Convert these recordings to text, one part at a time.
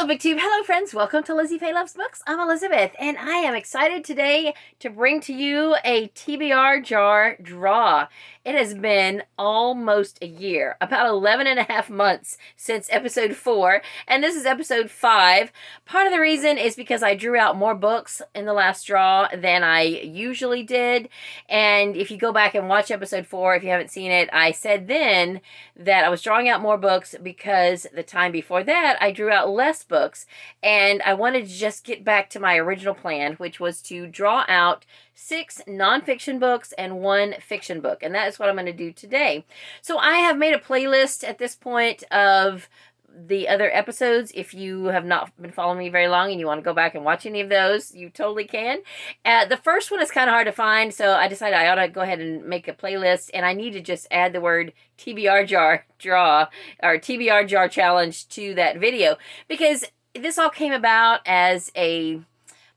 Hello, BookTube. Hello, friends. Welcome to Lizzie Faye Loves Books. I'm Elizabeth, and I am excited today to bring to you a TBR Jar draw. It has been almost a year, about 11 and a half months since episode 4, and this is episode 5. Part of the reason is because I drew out more books in the last draw than I usually did, and if you go back and watch episode 4, if you haven't seen it, I said then that I was drawing out more books because the time before that I drew out less books, and I wanted to just get back to my original plan, which was to draw out 6 nonfiction books and 1 fiction book, and that is what I'm going to do today. So I have made a playlist at this point of the other episodes. If you have not been following me very long and you want to go back and watch any of those, you totally can. The first one is kind of hard to find, so I decided I ought to go ahead and make a playlist, and I need to just add the word TBR Jar draw or TBR Jar challenge to that video, because this all came about as a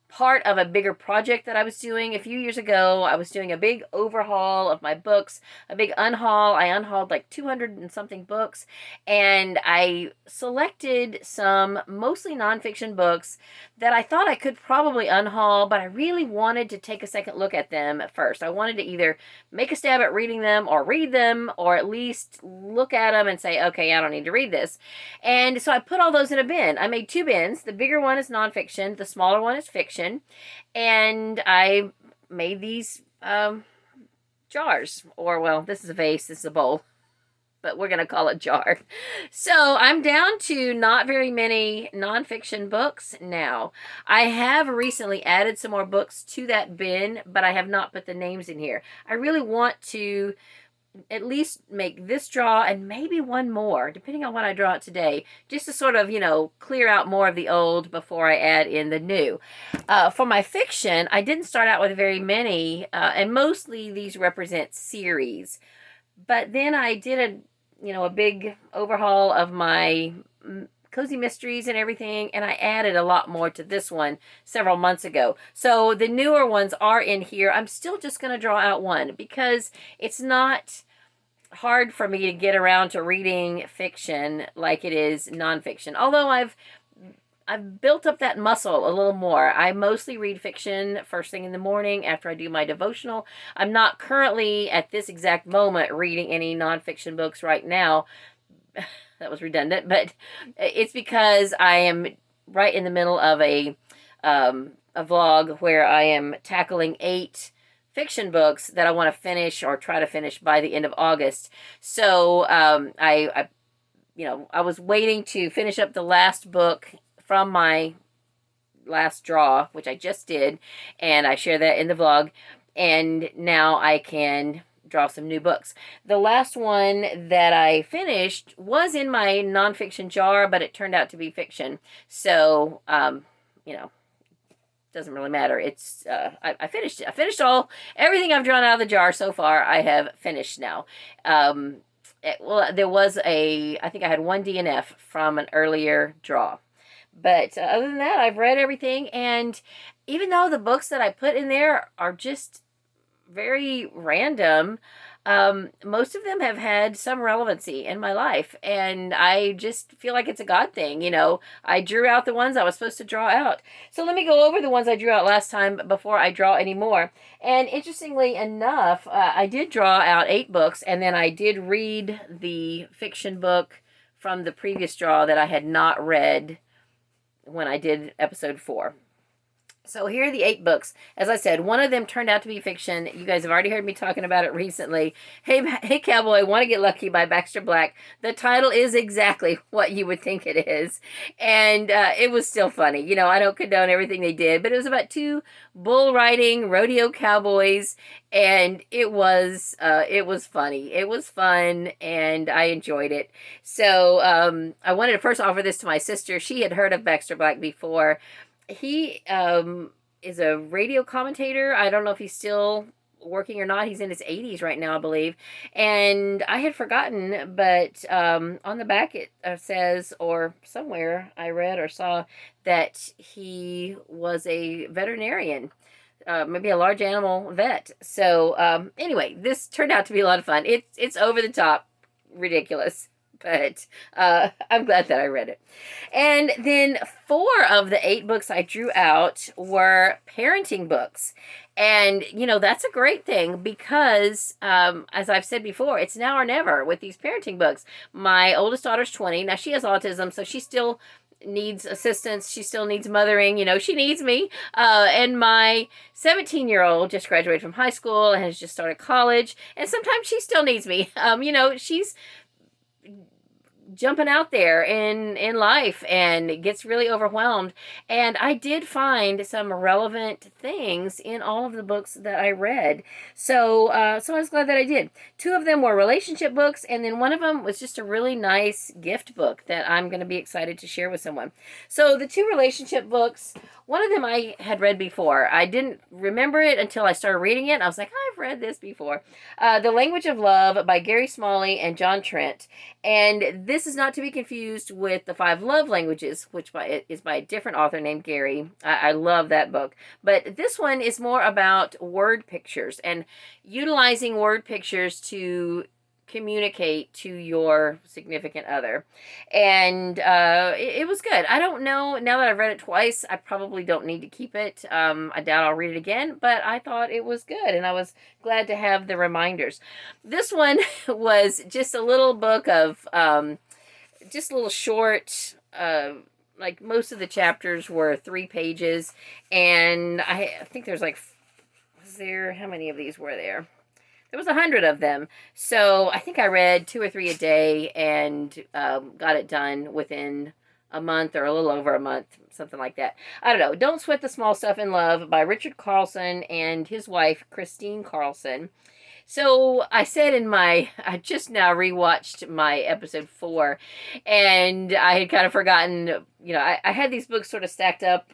part of a bigger project that I was doing a few years ago. I was doing a big overhaul of my books, a big unhaul. I unhauled like 200 and something books, and I selected some mostly nonfiction books that I thought I could probably unhaul, but I really wanted to take a second look at them first. I wanted to either make a stab at reading them, or at least look at them and say, okay, I don't need to read this. And so I put all those in a bin. I made 2 bins. The bigger one is nonfiction, the smaller one is fiction. And I made these jars, or, well, this is a vase, this is a bowl, but we're going to call it jar. So I'm down to not very many nonfiction books now. I have recently added some more books to that bin, but I have not put the names in here. I really want to at least make this draw and maybe one more, depending on what I draw out today, just to sort of, clear out more of the old before I add in the new. For my fiction, I didn't start out with very many, and mostly these represent series. But then I did a big overhaul of my Quilting Mysteries and everything, and I added a lot more to this one several months ago. So the newer ones are in here. I'm still just going to draw out one because it's not hard for me to get around to reading fiction like it is nonfiction. Although I've built up that muscle a little more. I mostly read fiction first thing in the morning after I do my devotional. I'm not currently at this exact moment reading any nonfiction books right now. That was redundant, but it's because I am right in the middle of a vlog where I am tackling 8 fiction books that I want to finish or try to finish by the end of August. So I was waiting to finish up the last book from my last draw, which I just did, and I share that in the vlog, and now I can draw some new books. The last one that I finished was in my nonfiction jar, but it turned out to be fiction. So, doesn't really matter. It's I finished it. I finished everything I've drawn out of the jar so far. I have finished now. There was I think I had 1 DNF from an earlier draw. But other than that, I've read everything, and even though the books that I put in there are just very random, most of them have had some relevancy in my life, and I just feel like it's a God thing. I drew out the ones I was supposed to draw out. So let me go over the ones I drew out last time before I draw any more. And interestingly enough, I did draw out 8 books, and then I did read the fiction book from the previous draw that I had not read when I did episode 4. So here are the 8 books. As I said, one of them turned out to be fiction. You guys have already heard me talking about it recently. Hey Cowboy, Want to Get Lucky by Baxter Black. The title is exactly what you would think it is. And it was still funny. I don't condone everything they did, but it was about 2 bull riding rodeo cowboys, and it was funny. It was fun, and I enjoyed it. So I wanted to first offer this to my sister. She had heard of Baxter Black before. He is a radio commentator. I don't know if he's still working or not. He's in his 80s right now, I believe. And I had forgotten, but on the back it says, or somewhere I read or saw, that he was a veterinarian. Maybe a large animal vet. So anyway, this turned out to be a lot of fun. It's over the top ridiculous. but I'm glad that I read it. And then 4 of the 8 books I drew out were parenting books. And, that's a great thing because, as I've said before, it's now or never with these parenting books. My oldest daughter's 20. Now, she has autism, so she still needs assistance. She still needs mothering. She needs me. And my 17-year-old just graduated from high school and has just started college. And sometimes she still needs me. She's jumping out there in life and gets really overwhelmed. And I did find some relevant things in all of the books that I read. So I was glad that I did. 2 of them were relationship books, and then one of them was just a really nice gift book that I'm going to be excited to share with someone. So the 2 relationship books, one of them I had read before. I didn't remember it until I started reading it. I was like, I've read this before. The Language of Love by Gary Smalley and John Trent. And this is not to be confused with The 5 Love Languages, which is by a different author named Gary. I love that book. But this one is more about word pictures and utilizing word pictures to communicate to your significant other. And it was good. I don't know, now that I've read it twice, I probably don't need to keep it. I doubt I'll read it again, but I thought it was good, and I was glad to have the reminders. This one was just a little book of just a little short, like most of the chapters were 3 pages, and I think there's like, how many of these were there? There was 100 of them. So I think I read 2 or 3 a day and got it done within a month or a little over a month, something like that. I don't know. Don't Sweat the Small Stuff in Love by Richard Carlson and his wife, Kristine Carlson. So I said I just now rewatched my episode 4, and I had kind of forgotten, I had these books sort of stacked up,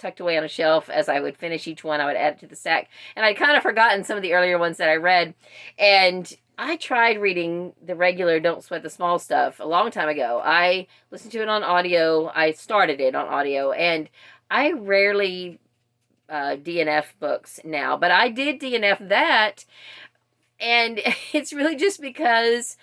tucked away on a shelf. As I would finish each one, I would add it to the stack. And I'd kind of forgotten some of the earlier ones that I read. And I tried reading the regular Don't Sweat the Small Stuff a long time ago. I listened to it on audio. I started it on audio, and I rarely DNF books now, but I did DNF that. And it's really just because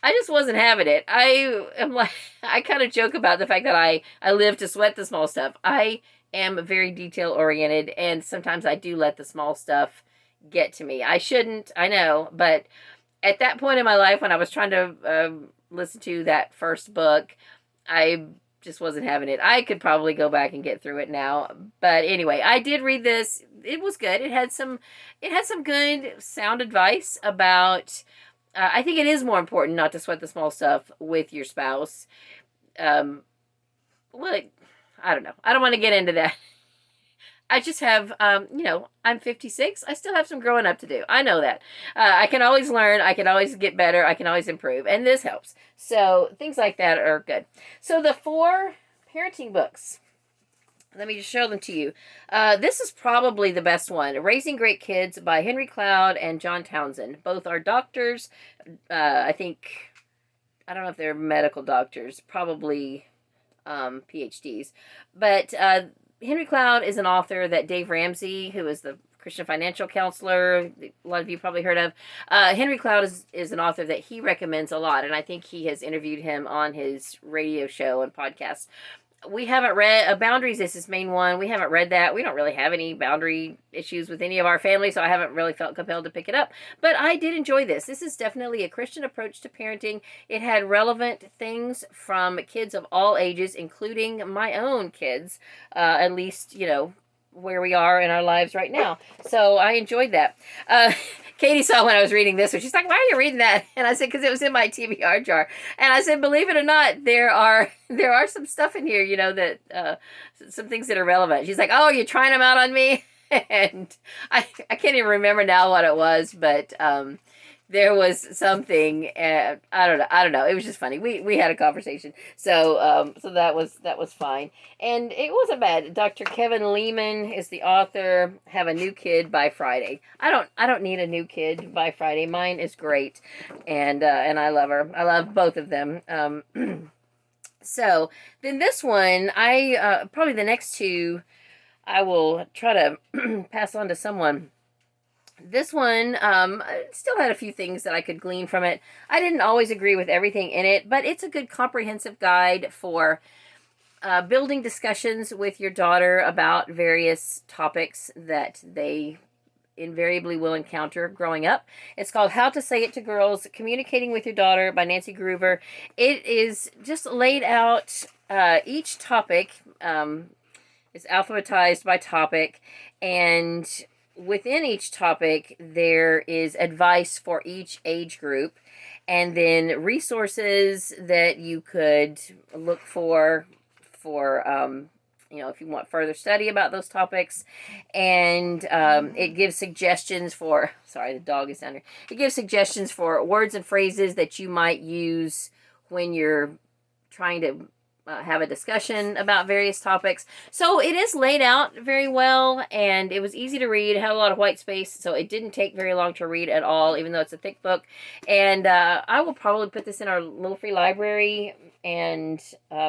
I just wasn't having it. I kind of joke about the fact that I live to sweat the small stuff. I am very detail oriented, and sometimes I do let the small stuff get to me. I shouldn't, I know, but at that point in my life when I was trying to listen to that first book, I just wasn't having it. I could probably go back and get through it now. But anyway, I did read this. It was good. It had some good sound advice about, I think it is more important not to sweat the small stuff with your spouse. Well, I don't know. I don't want to get into that. I just have, I'm 56. I still have some growing up to do. I know that. I can always learn. I can always get better. I can always improve. And this helps. So things like that are good. So the 4 parenting books. Let me just show them to you. This is probably the best one. Raising Great Kids by Henry Cloud and John Townsend. Both are doctors. I don't know if they're medical doctors. Probably PhDs. But Henry Cloud is an author that Dave Ramsey, who is the Christian financial counselor, a lot of you probably heard of. Henry Cloud is an author that he recommends a lot, and I think he has interviewed him on his radio show and podcast. We haven't read Boundaries is his main one. We haven't read that. We don't really have any boundary issues with any of our family, so I haven't really felt compelled to pick it up. But I did enjoy this. This is definitely a Christian approach to parenting. It had relevant things from kids of all ages, including my own kids, at least, where we are in our lives right now. So I enjoyed that. Katie saw when I was reading this, and she's like, "Why are you reading that?" And I said, "Because it was in my TBR jar." And I said, "Believe it or not, there are some stuff in here, that some things that are relevant." She's like, "Oh, you're trying them out on me?" And I can't even remember now what it was, but there was something. I don't know. It was just funny. We had a conversation, so that was fine, and it wasn't bad. Dr. Kevin Leman is the author. Have a New Kid by Friday. I don't need a new kid by Friday. Mine is great, and I love her. I love both of them. So then this one, I probably the next 2, I will try to pass on to someone This one still had a few things that I could glean from it. I didn't always agree with everything in it, but it's a good comprehensive guide for building discussions with your daughter about various topics that they invariably will encounter growing up. It's called How to Say It to Girls, Communicating with Your Daughter by Nancy Gruver. It is just laid out each topic is alphabetized by topic, and within each topic there is advice for each age group, and then resources that you could look for if you want further study about those topics. And it gives suggestions for, sorry, the dog is down here. It gives suggestions for words and phrases that you might use when you're trying to have a discussion about various topics. So it is laid out very well, and it was easy to read. It had a lot of white space, so it didn't take very long to read at all, even though it's a thick book. And I will probably put this in our little free library, and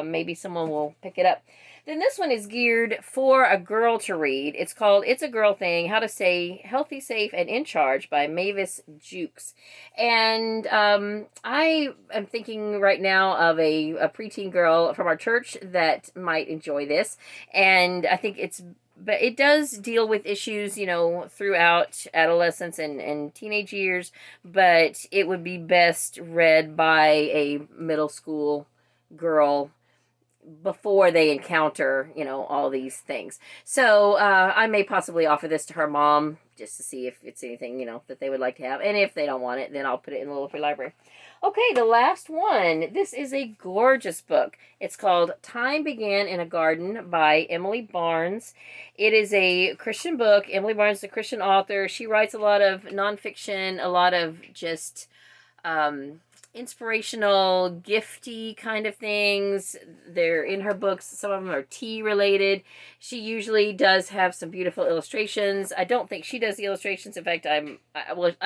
maybe someone will pick it up. Then this one is geared for a girl to read. It's called It's a Girl Thing, How to Stay Healthy, Safe, and in Charge by Mavis Jukes. And I am thinking right now of a preteen girl from our church that might enjoy this. And I think but it does deal with issues, throughout adolescence and teenage years, but it would be best read by a middle school girl before they encounter, all these things. So I may possibly offer this to her mom just to see if it's anything, that they would like to have. And if they don't want it, then I'll put it in the little free library. Okay, the last one. This is a gorgeous book. It's called Time Began in a Garden by Emilie Barnes. It is a Christian book. Emilie Barnes is a Christian author. She writes a lot of nonfiction, a lot of just inspirational, gifty kind of things. They're in her books. Some of them are tea related. She usually does have some beautiful illustrations. I don't think she does the illustrations. In fact, I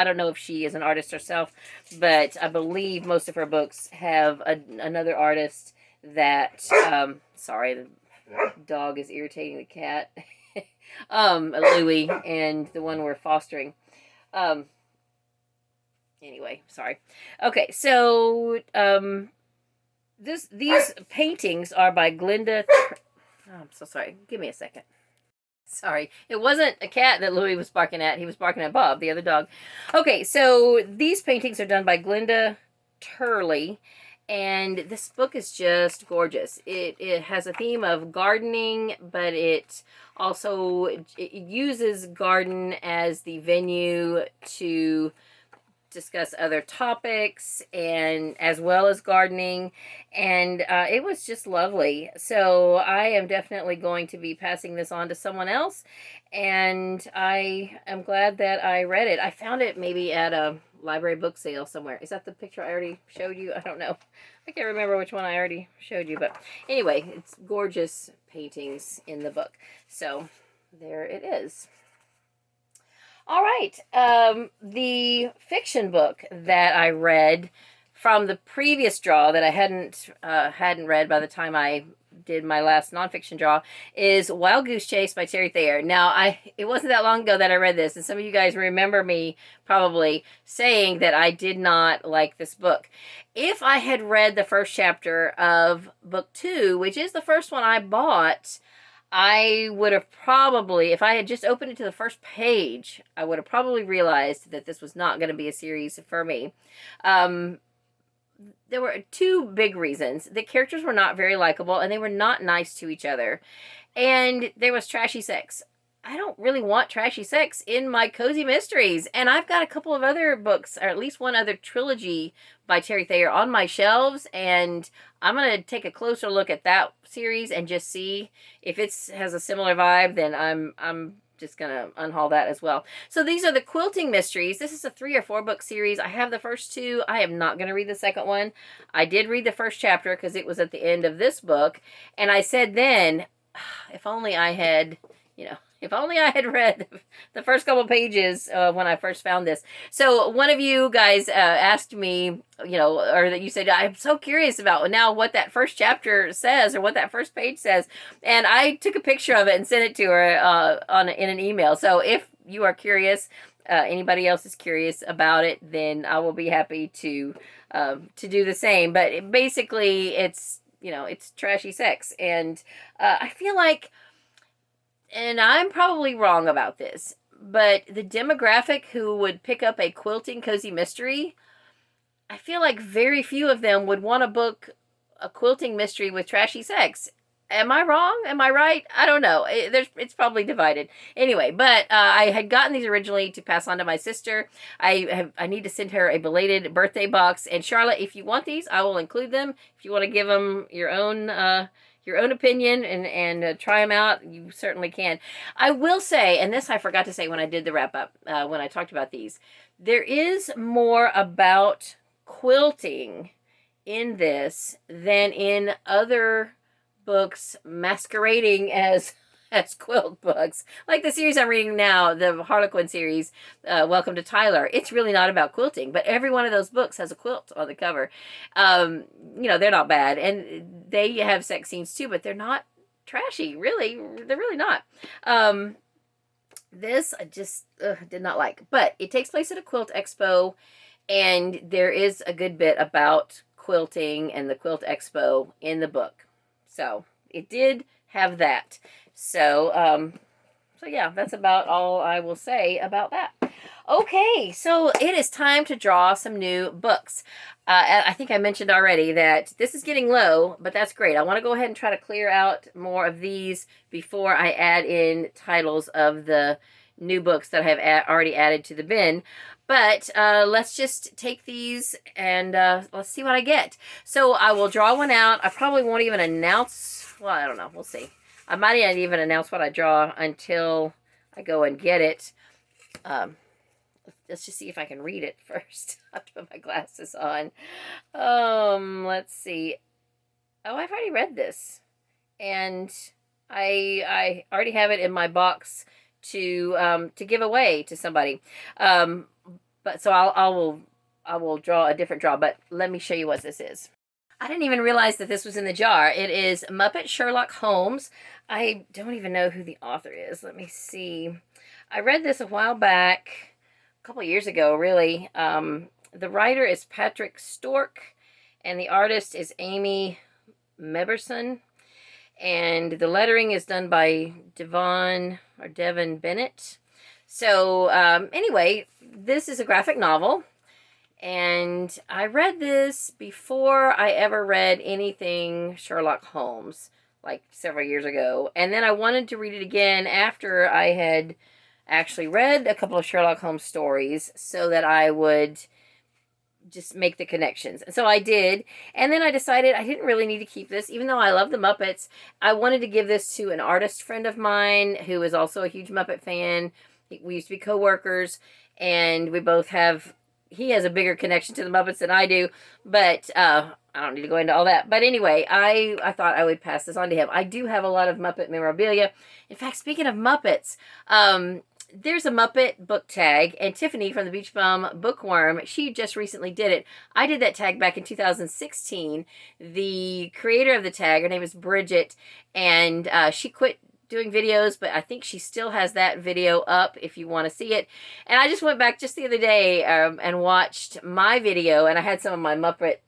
don't know if she is an artist herself, but I believe most of her books have another artist that, sorry, the dog is irritating the cat. Louie, and the one we're fostering. Anyway, sorry. Okay, so these paintings are by Glenda. I'm so sorry. Give me a second. Sorry, it wasn't a cat that Louis was barking at. He was barking at Bob, the other dog. Okay, so these paintings are done by Glenda Turley, and this book is just gorgeous. It has a theme of gardening, but it uses garden as the venue to discuss other topics, and as well as gardening, and it was just lovely. So I am definitely going to be passing this on to someone else, and I am glad that I read it. I found it maybe at a library book sale somewhere. Is that the picture I already showed you? I don't know. I can't remember which one I already showed you, but anyway, it's gorgeous paintings in the book. So there it is. All right, the fiction book that I read from the previous draw that I hadn't read by the time I did my last nonfiction draw is Wild Goose Chase by Terri Thayer. Now, it wasn't that long ago that I read this, and some of you guys remember me probably saying that I did not like this book. If I had read the first chapter of book 2, which is the first one I bought, I would have probably, if I had just opened it to the first page, I would have probably realized that this was not going to be a series for me. There were 2 big reasons. The characters were not very likable, and they were not nice to each other. And there was trashy sex. I don't really want trashy sex in my cozy mysteries. And I've got a couple of other books, or at least one other trilogy by Terri Thayer on my shelves, and I'm going to take a closer look at that series and just see if it has a similar vibe. Then I'm just going to unhaul that as well. So these are the Quilting Mysteries. This is a 3 or 4 book series. I have the first 2. I am not going to read the second one. I did read the first chapter because it was at the end of this book, and I said then, if only I had, if only I had read the first couple pages when I first found this. So one of you guys asked me, or that you said, I'm so curious about now what that first chapter says or what that first page says. And I took a picture of it and sent it to her in an email. So if you are curious, anybody else is curious about it, then I will be happy to do the same. But basically, it's, you know, it's trashy sex. And I feel like, and I'm probably wrong about this, but the demographic who would pick up a quilting cozy mystery, I feel like very few of them would want to book a quilting mystery with trashy sex. Am I wrong? Am I right? I don't know. It's probably divided. Anyway, but I had gotten these originally to pass on to my sister. I need to send her a belated birthday box. And Charlotte, if you want these, I will include them. If you want to give them your own opinion and try them out, you certainly can. I will say, and this I forgot to say when I did the wrap up, when I talked about these, there is more about quilting in this than in other books masquerading as quilt books, like the series I'm reading now, the Harlequin series, Welcome to Tyler. It's really not about quilting, but every one of those books has a quilt on the cover. You know, they're not bad, and they have sex scenes too, but they're not trashy. Really, they're really not. This I just did not like, but it takes place at a quilt expo, and there is a good bit about quilting and the quilt expo in the book. So it did have that. So, so yeah, that's about all I will say about that. Okay, so it is time to draw some new books. I think I mentioned already that this is getting low, but that's great. I want to go ahead and try to clear out more of these before I add in titles of the new books that I have already added to the bin. But let's just take these and let's see what I get. So I will draw one out. I probably won't even announce, well, I don't know. We'll see. I might not even announce what I draw until I go and get it. Let's just see if I can read it first. I have to put my glasses on. Let's see. Oh, I've already read this. And I already have it in my box to give away to somebody. But so I will draw a different draw, but let me show you what this is. I didn't even realize that this was in the jar. It is Muppet Sherlock Holmes. I don't even know who the author is. Let me see. I read this a while back, a couple years ago, really. The writer is Patrick Storck, and the artist is Amy Meberson. And the lettering is done by Devon Bennett. So anyway, this is a graphic novel. And I read this before I ever read anything Sherlock Holmes, like several years ago. And then I wanted to read it again after I had actually read a couple of Sherlock Holmes stories so that I would just make the connections. And so I did. And then I decided I didn't really need to keep this, even though I love the Muppets. I wanted to give this to an artist friend of mine who is also a huge Muppet fan. We used to be co-workers, and we both have, he has a bigger connection to the Muppets than I do, but I don't need to go into all that. But anyway, I thought I would pass this on to him. I do have a lot of Muppet memorabilia. In fact, speaking of Muppets, there's a Muppet book tag, and Tiffany from the Beach Bum Bookworm, she just recently did it. I did that tag back in 2016. The creator of the tag, her name is Bridget, and she quit doing videos, but I think she still has that video up if you want to see it. And I just went back just the other day and watched my video, and I had some of my Muppet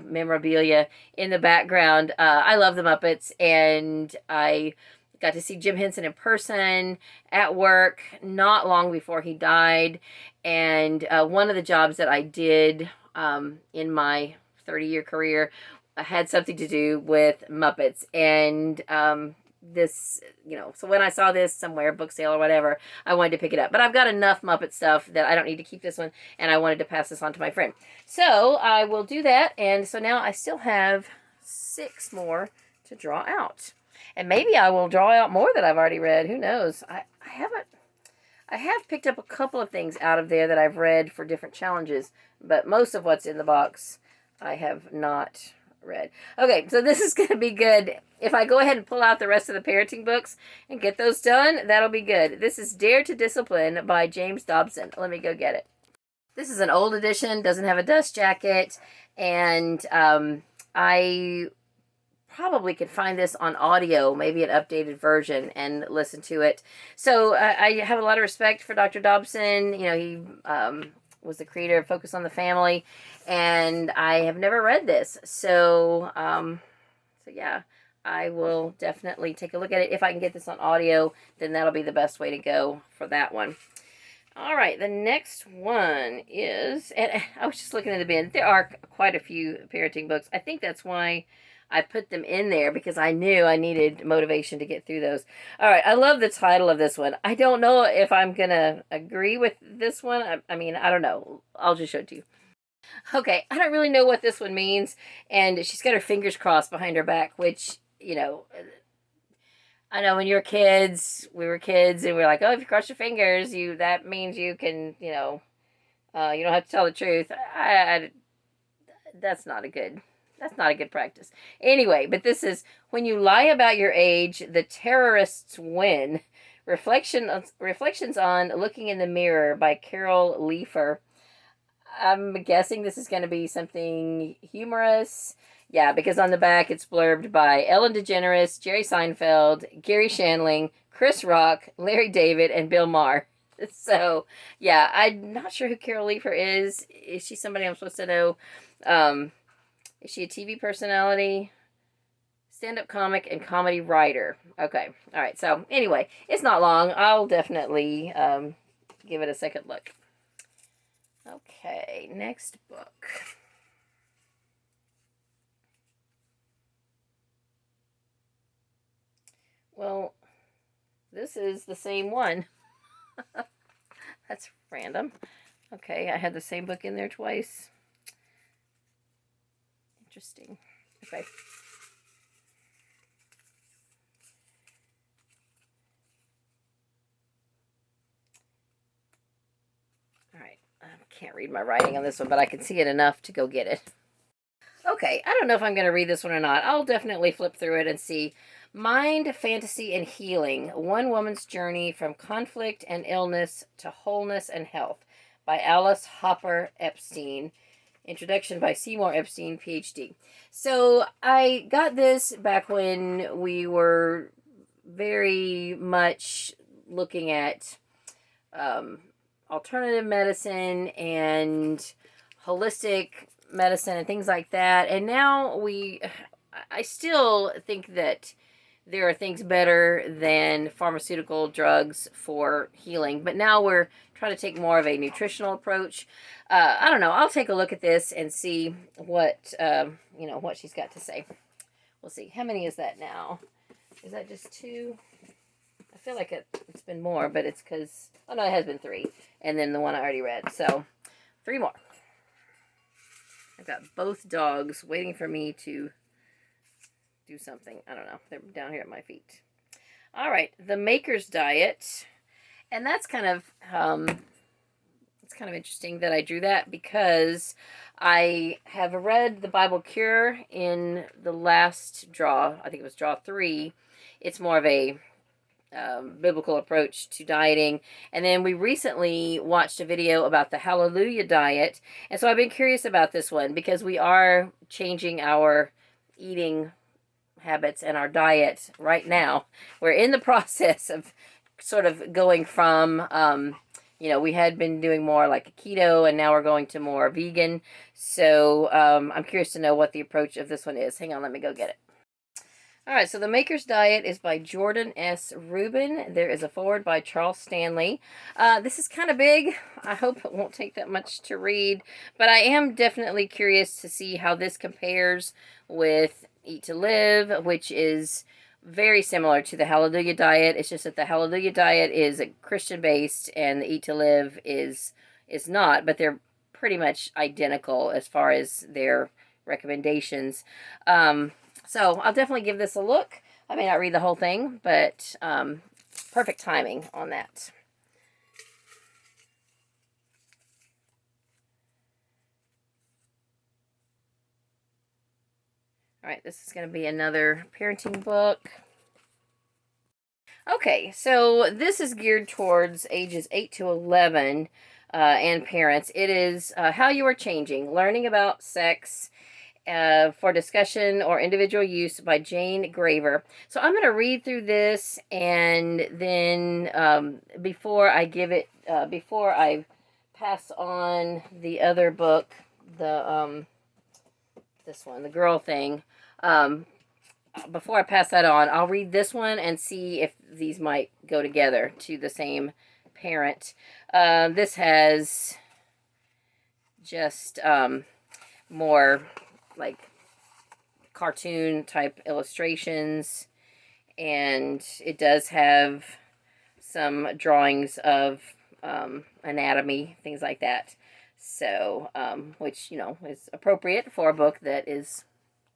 memorabilia in the background. I love the Muppets, and I got to see Jim Henson in person at work not long before he died. And one of the jobs that I did in my 30-year career had something to do with Muppets. And this, you know, so when I saw this somewhere, book sale or whatever, I wanted to pick it up. But I've got enough Muppet stuff that I don't need to keep this one, and I wanted to pass this on to my friend. So I will do that, and so now I still have 6 more to draw out. And maybe I will draw out more that I've already read. Who knows? I have picked up a couple of things out of there that I've read for different challenges, but most of what's in the box I have not read. Okay, so this is going to be good. If I go ahead and pull out the rest of the parenting books and get those done, that'll be good. This is Dare to Discipline by James Dobson. Let me go get it. This is an old edition, doesn't have a dust jacket, and probably could find this on audio, maybe an updated version, and listen to it. So I have a lot of respect for Dr. Dobson. You know, he was the creator of Focus on the Family, and I have never read this. So, so yeah, I will definitely take a look at it. If I can get this on audio, then that'll be the best way to go for that one. All right, the next one is, and I was just looking at the bin. There are quite a few parenting books. I think that's why I put them in there, because I knew I needed motivation to get through those. All right, I love the title of this one. I don't know if I'm going to agree with this one. I mean, I don't know. I'll just show it to you. Okay, I don't really know what this one means, and she's got her fingers crossed behind her back, which, you know, I know when we were kids, and we're like, oh, if you cross your fingers, that means you can, you know, you don't have to tell the truth. That's not a good practice. Anyway, but this is When You Lie About Your Age, the Terrorists Win. Reflections on Looking in the Mirror by Carol Leifer. I'm guessing this is going to be something humorous. Yeah, because on the back it's blurbed by Ellen DeGeneres, Jerry Seinfeld, Gary Shandling, Chris Rock, Larry David, and Bill Maher. So, yeah, I'm not sure who Carol Leifer is. Is she somebody I'm supposed to know? Is she a TV personality? Stand-up comic and comedy writer. Okay, all right. So, anyway, it's not long. I'll definitely give it a second look. Okay, next book. Well, this is the same one. That's random. Okay, I had the same book in there twice. Interesting. Okay. All right. I can't read my writing on this one, but I can see it enough to go get it. Okay, I don't know if I'm going to read this one or not. I'll definitely flip through it and see. Mind, Fantasy, and Healing. One Woman's Journey from Conflict and Illness to Wholeness and Health by Alice Hopper Epstein. Introduction by Seymour Epstein, PhD. So I got this back when we were very much looking at alternative medicine and holistic medicine and things like that. And now I still think that there are things better than pharmaceutical drugs for healing, but now we're trying to take more of a nutritional approach. I don't know. I'll take a look at this and see what what she's got to say. We'll see. How many is that now? Is that just 2? I feel like it's been more, but it's because, oh no, it has been 3, and then the one I already read. So 3 more. I've got both dogs waiting for me to do something. I don't know. They're down here at my feet. All right, The Maker's Diet, and that's kind of it's kind of interesting that I drew that, because I have read the Bible Cure in the last draw. I think it was draw 3. It's more of a biblical approach to dieting, and then we recently watched a video about the Hallelujah Diet, and so I've been curious about this one because we are changing our eating habits and our diet right now. We're in the process of sort of going from we had been doing more like a keto, and now we're going to more vegan. So I'm curious to know what the approach of this one is. Hang on, let me go get it. All right, so The Maker's Diet is by Jordan S. Rubin. There is a foreword by Charles Stanley. This is kind of big. I hope it won't take that much to read, but I am definitely curious to see how this compares with Eat to Live, which is very similar to the Hallelujah Diet. It's just that the Hallelujah Diet is Christian-based and the Eat to Live is not, but they're pretty much identical as far as their recommendations. So I'll definitely give this a look. I may not read the whole thing, but perfect timing on that. All right, this is going to be another parenting book. Okay, so this is geared towards ages 8 to 11 and parents. It is How You Are Changing, Learning About Sex for discussion or individual use by Jane Graver. So I'm going to read through this, and then before I pass on the other book, the this one, the girl thing, before I pass that on, I'll read this one and see if these might go together to the same parent. This has just more like cartoon type illustrations, and it does have some drawings of anatomy, things like that. So, which, you know, is appropriate for a book that is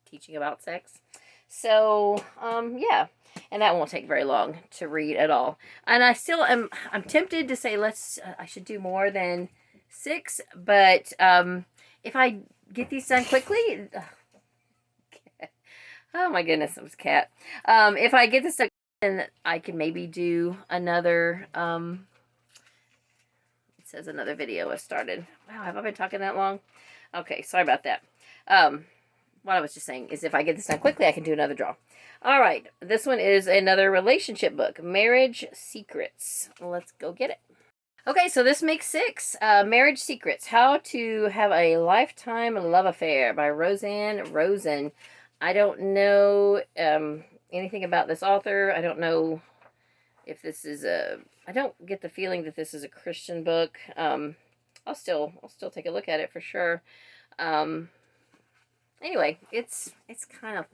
teaching about sex. So, yeah, and that won't take very long to read at all. And I'm tempted to say I should do more than 6, but if I get these done quickly, oh my goodness, it was a cat. If I get this done, then I can maybe do another, it says another video has started. Wow, have I been talking that long? Okay, sorry about that. What I was just saying is if I get this done quickly, I can do another draw. All right, this one is another relationship book, Marriage Secrets. Let's go get it. Okay, so this makes 6. Marriage Secrets, How to Have a Lifetime Love Affair by Roseanne Rosen. I don't know anything about this author. I don't know if this is I don't get the feeling that this is a Christian book. I'll still take a look at it for sure. Anyway, it's kind of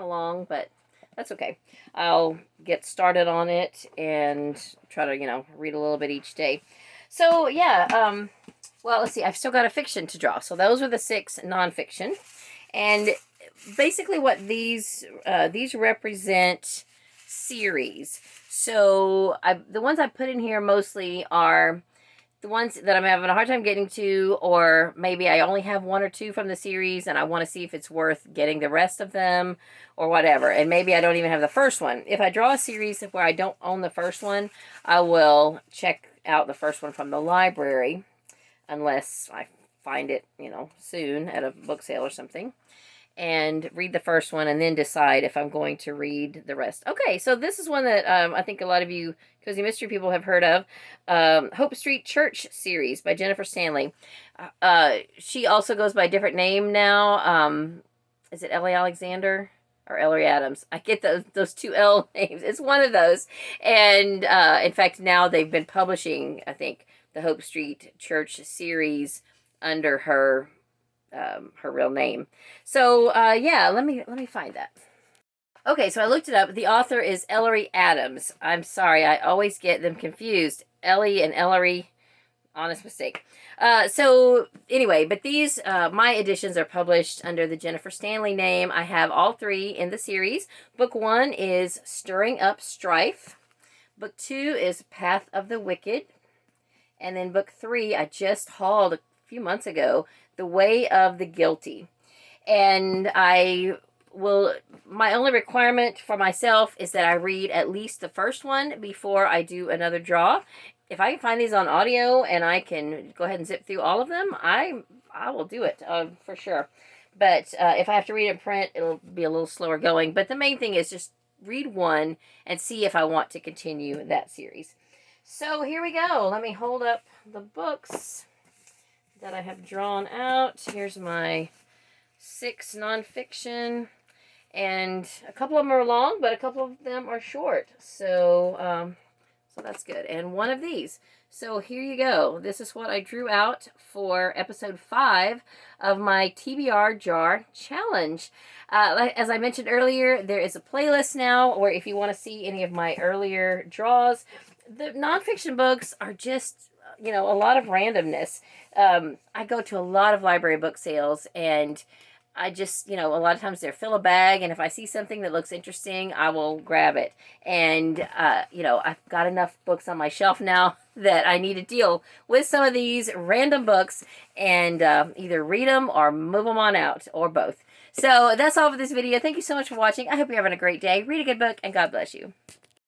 long, but that's okay. I'll get started on it and try to, you know, read a little bit each day. So, yeah, well, let's see. I've still got a fiction to draw. So those were the 6 nonfiction. And basically what these represent series. So the ones I put in here mostly are the ones that I'm having a hard time getting to, or maybe I only have 1 or 2 from the series and I want to see if it's worth getting the rest of them or whatever. And maybe I don't even have the first one. If I draw a series where I don't own the first one, I will check out the first one from the library unless I find it, you know, soon at a book sale or something, and read the first one and then decide if I'm going to read the rest. Okay, so this is one that I think a lot of you Cozy Mystery people have heard of. Hope Street Church series by Jennifer Stanley. She also goes by a different name now. Is it Ellie Alexander or Ellery Adams? I get those 2 L names. It's one of those. And in fact, now they've been publishing, I think, the Hope Street Church series under her real name. So, yeah, let me find that. Okay, so I looked it up. The author is Ellery Adams. I'm sorry, I always get them confused. Ellie and Ellery, honest mistake. So, anyway, but these, my editions are published under the Jennifer Stanley name. I have all 3 in the series. Book 1 is Stirring Up Strife. Book 2 is Path of the Wicked. And then book 3, I just hauled a few months ago, The Way of the Guilty. And my only requirement for myself is that I read at least the first one before I do another draw. If I can find these on audio and I can go ahead and zip through all of them, I will do it for sure. But if I have to read it in print, it'll be a little slower going. But the main thing is just read one and see if I want to continue that series. So here we go. Let me hold up the books that I have drawn out. Here's my 6 nonfiction, and a couple of them are long, but a couple of them are short. So, so that's good. And one of these. So here you go. This is what I drew out for episode 5 of my TBR Jar challenge. As I mentioned earlier, there is a playlist now where if you want to see any of my earlier draws, the nonfiction books are just, you know, a lot of randomness. I go to a lot of library book sales, and I just, you know, a lot of times they're fill a bag, and if I see something that looks interesting, I will grab it. And, you know, I've got enough books on my shelf now that I need to deal with some of these random books and either read them or move them on out, or both. So that's all for this video. Thank you so much for watching. I hope you're having a great day. Read a good book, and God bless you.